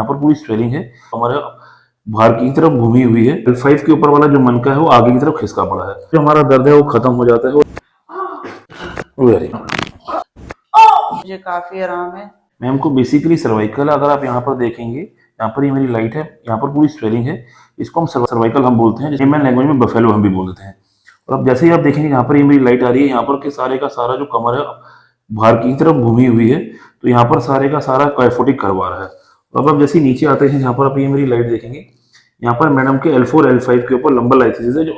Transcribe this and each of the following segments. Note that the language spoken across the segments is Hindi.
यहाँ पर पूरी स्वेलिंग है, हमारे बाहर की तरफ घूमी हुई है। L5 के ऊपर वाला जो मनका है वो आगे की तरफ खिसका पड़ा है, जो हमारा दर्द है वो खत्म हो जाता है। वेरी मुझे काफी आराम है। मैम को बेसिकली सर्वाइकल, अगर आप यहाँ पर देखेंगे, यहाँ पर ये मेरी लाइट है, यहाँ पर पूरी स्वेलिंग है, इसको हम सर्वाइकल हम बोलते हैं, लेमन लैंग्वेज में बफेलो हम भी बोल देते हैं। और अब जैसे ही आप देखेंगे यहाँ पर ये मेरी लाइट आ रही है, यहाँ पर के सारे का सारा जो कमर है बाहर की तरफ घूमी हुई है, तो यहाँ पर सारे का सारा काइफोटिक करवा रहा है। अब आप जैसे नीचे आते हैं, यहाँ पर आप ये मेरी लाइट देखेंगे, यहाँ पर मैडम के L4 L5 के ऊपर लंबा लाइसिस है, जो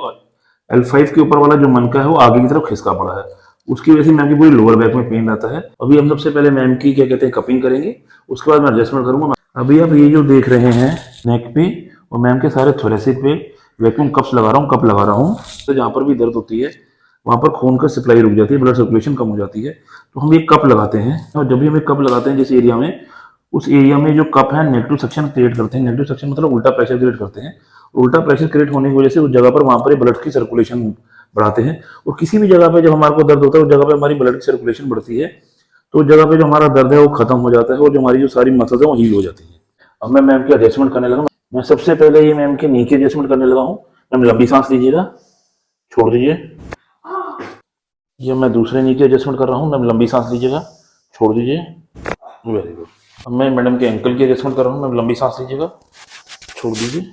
L5 के ऊपर वाला जो मनका है वो आगे की तरफ खिसका पड़ा है, उसकी वजह से मैम की पूरी लोअर बैक में पेन आता है। अभी हम सबसे पहले मैम की क्या कहते हैं कपिंग करेंगे, उसके बाद मैं एडजस्टमेंट करूंगा। अभी आप ये जो देख रहे हैं नेक पे और मैम के सारे थोरेसिक पे वैक्यूम कप्स लगा रहा हूँ, कप लगा रहा हूँ, तो जहाँ पर भी दर्द होती है वहाँ पर खून का सप्लाई रुक जाती है, ब्लड सर्कुलेशन कम हो जाती है, तो हम ये कप लगाते हैं। और जब भी हम एक कप लगाते हैं जिस एरिया में, उस एरिया में जो कप है नेगेटिव सक्शन क्रिएट करते हैं। नेगेटिव सक्शन मतलब उल्टा प्रेशर क्रिएट करते हैं। उल्टा प्रेशर क्रिएट होने की वजह से उस जगह पर वहाँ पर ब्लड की सर्कुलेशन बढ़ाते हैं, और किसी भी जगह पे जब हमारे को दर्द होता है उस जगह पे हमारी ब्लड की सर्कुलेशन बढ़ती है, तो उस जगह पे जो हमारा दर्द है वो खत्म हो जाता है, और जो हमारी जो सारी मसल्स है वो हील हो जाती है। अब मैं मैम की एडजस्टमेंट करने लगा। मैं सबसे पहले ये मैम के नी की एडजस्टमेंट करने लगा हूँ। मैम लंबी सांस लीजिएगा, छोड़ दीजिए। ये मैं दूसरे नी की एडजस्टमेंट कर रहा हूँ। मैम लंबी सांस लीजिएगा, छोड़ दीजिए। Very good. अब मैं मैडम के एंकल की एडजस्टमेंट कर रहा हूँ। मैम लंबी सांस लीजिएगा, छोड़ दीजिए।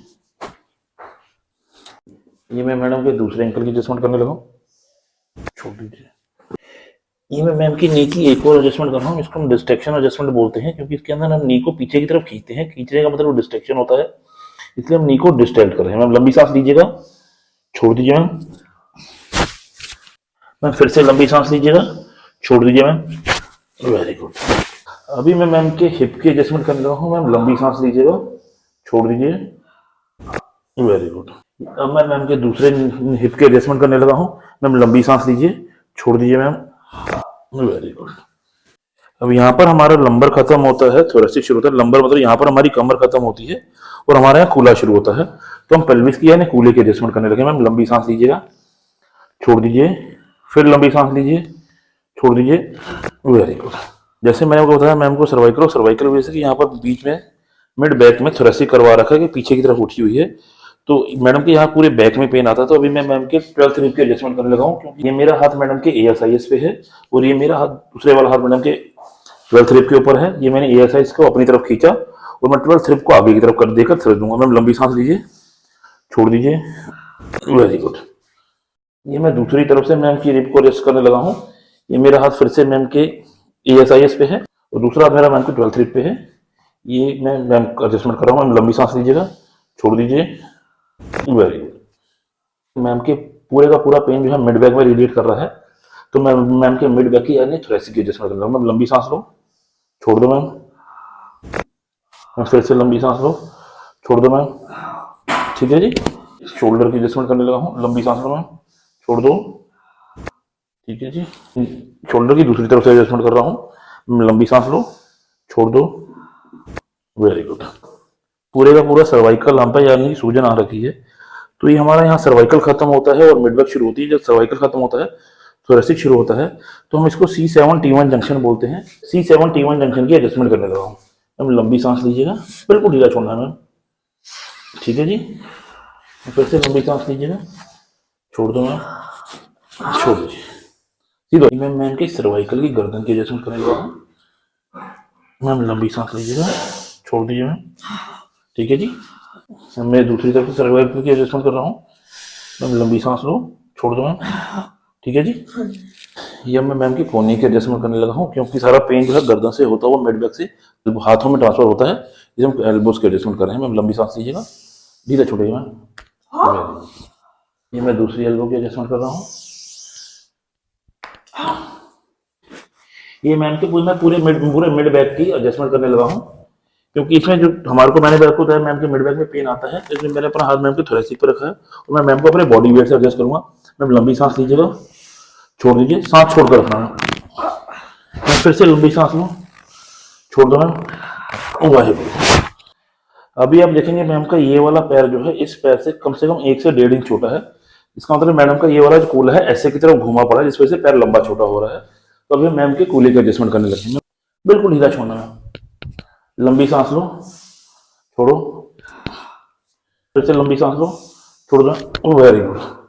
ये मैं मैडम के दूसरे एंकल की एडजस्टमेंट करने लगा हूँ, छोड़ दीजिए। ये मैं मैम की नी की एक और एडजस्टमेंट कर रहा हूँ, इसको हम डिस्ट्रैक्शन एडजस्टमेंट बोलते हैं, क्योंकि इसके अंदर हम नी को पीछे की तरफ खींचते हैं। खींचने का मतलब डिस्ट्रैक्शन होता है, इसलिए हम नी को डिस्ट्रैक्ट कर रहे हैं। मैम लंबी सांस लीजिएगा, छोड़ दीजिए। मैम मैम फिर से लंबी सांस लीजिएगा, छोड़ दीजिए। Ma'am very good. अभी मैं मैम के हिप की एडजस्टमेंट करने लगा हूँ। मैम लंबी सांस लीजिएगा, छोड़ दीजिए। Very good. अब मैं मैम के दूसरे हिप के एडजस्टमेंट करने लगा हूँ। मैम लंबी सांस लीजिए, छोड़ दीजिए। Ma'am very good. अब यहाँ पर हमारा लंबर खत्म होता है, थोरेसिक शुरू होता है। लंबर मतलब यहाँ पर हमारी कमर खत्म होती है और हमारे यहाँ कूला शुरू होता है, तो हम पेल्विस की यानी कूले की एडजस्टमेंट करने लगे। मैम लंबी सांस लीजिएगा, छोड़ दीजिए। फिर लंबी सांस लीजिए, छोड़ दीजिए। Very good. जैसे मैंने आपको बताया मैम को सर्वाइकल वजह से कि यहाँ पर बीच में मिड बैक में थोरेसिक करवा रखा है कि पीछे की तरफ उठी हुई है, तो मैडम के यहाँ पूरे बैक में पेन आता है। तो अभी मैं मैम के 12th रिब की एडजस्टमेंट करने लगा हूँ, क्योंकि ये मेरा हाथ मैडम के ASIS पे है और ये मेरा हाथ दूसरे वाला हाथ मैडम के 12th रिब के ऊपर है। ये मैंने ASIS को अपनी तरफ खींचा और मैं 12th रिब को आगे की तरफ कर देकर थ्रेड दूंगा। मैम लंबी सांस लीजिए, छोड़ दीजिए। Very good. ये मैं दूसरी तरफ से मैम की रिब को रेस्ट करने लगा हूँ। ये मेरा हाथ फिर से मैम के ASIS पे है और दूसरा हाथ मेरा मैम के 12th रिब पे है। ये मैं मैम का एडजस्टमेंट कर रहा हूँ। मैम लंबी सांस लीजिएगा, छोड़ दीजिए। Very good. मैम के पूरे का पूरा पेन जो है मिड बैक में रिलेट कर रहा है, तो मैं मैम के मिड बैक की यानी थोरेसिक की एडजस्टमेंट कर रहा हूँ। मैम लंबी सांस लो, छोड़ दो। मैम फिर से लंबी सांस लो, छोड़ दो। मैम ठीक है जी। शोल्डर की एडजस्टमेंट करने लगा हूँ। लंबी सांस लो मैम, छोड़ दो। ठीक है जी। शोल्डर की दूसरी तरफ से एडजस्टमेंट कर रहा हूँ। लंबी सांस लो, छोड़ दो। Very good. पूरे का पूरा सर्वाइकल हम्प है, यानी सूजन आ रखी है, तो ये हमारा यहाँ सर्वाइकल खत्म होता है और मिडबैक शुरू होती है। जब सर्वाइकल खत्म होता है थोरेसिक शुरू होता है, तो हम इसको C7T1 जंक्शन बोलते हैं। C7T1 जंक्शन की एडजस्टमेंट करने लगा हूँ। मैम लंबी सांस लीजिएगा, बिल्कुल ढीला छोड़ना है मैम। ठीक है जी। फिर से लंबी सांस लीजिएगा, छोड़ दो मैम, छोड़ दीजिए। सीधो मैम के सर्वाइकल की गर्दन की एडजस्टमेंट करने लगा हूँ। मैम लंबी सांस लीजिएगा, छोड़ दीजिए मैम। ठीक है जी। मैं दूसरी तरफ से सर्वाइकल की एडजस्टमेंट कर रहा हूँ। मैम लंबी सांस लो, छोड़ दो मैम। ठीक है जी। ये मैं मैम की कोहनी की एडजस्टमेंट करने लगा हूँ, क्योंकि सारा पेन जो है गर्दन से होता हुआ मिड बैक से हाथों में ट्रांसफर होता है, इसे हम एल्बोस की एडजस्टमेंट कर रहे हैं। मैम लंबी सांस लीजिएगा, ढीला छोड़िएगा मैम। ये मैं दूसरी एल्बो की एडजस्टमेंट कर रहा हूँ। ये मैम के पूरे मिड बैक की एडजस्टमेंट करने लगा हूँ, क्योंकि इसमें जो हमारे को मैंने आपको बताया मैम के मिड बैक में पेन आता है, इसलिए मैंने अपना हाथ मैम के थोरेसिक पर रखा है और मैं मैम को अपने बॉडी वेट से एडजस्ट करूंगा। मैम लंबी सांस लीजिएगा, छोड़ दीजिए। सांस छोड़कर रखना है। फिर से लंबी सांस लो, छोड़ दो मैम। वाहिगुरू। अभी आप देखेंगे मैम का ये वाला पैर जो है, इस पैर से कम 1 से 1.5 इंच छोटा है। इसका मतलब मैडम का ये वाला जो कूला है ऐसे की तरफ घुमा पड़ा है, जिस वजह से पैर लंबा छोटा हो रहा है। तो अभी मैम के कूले का एडजस्टमेंट करने लगे। बिल्कुल ढीला छोड़ना है। लंबी सांस लो, छोड़ो, फिर से लंबी सांस लो, छोड़ दो, वेरी गुड।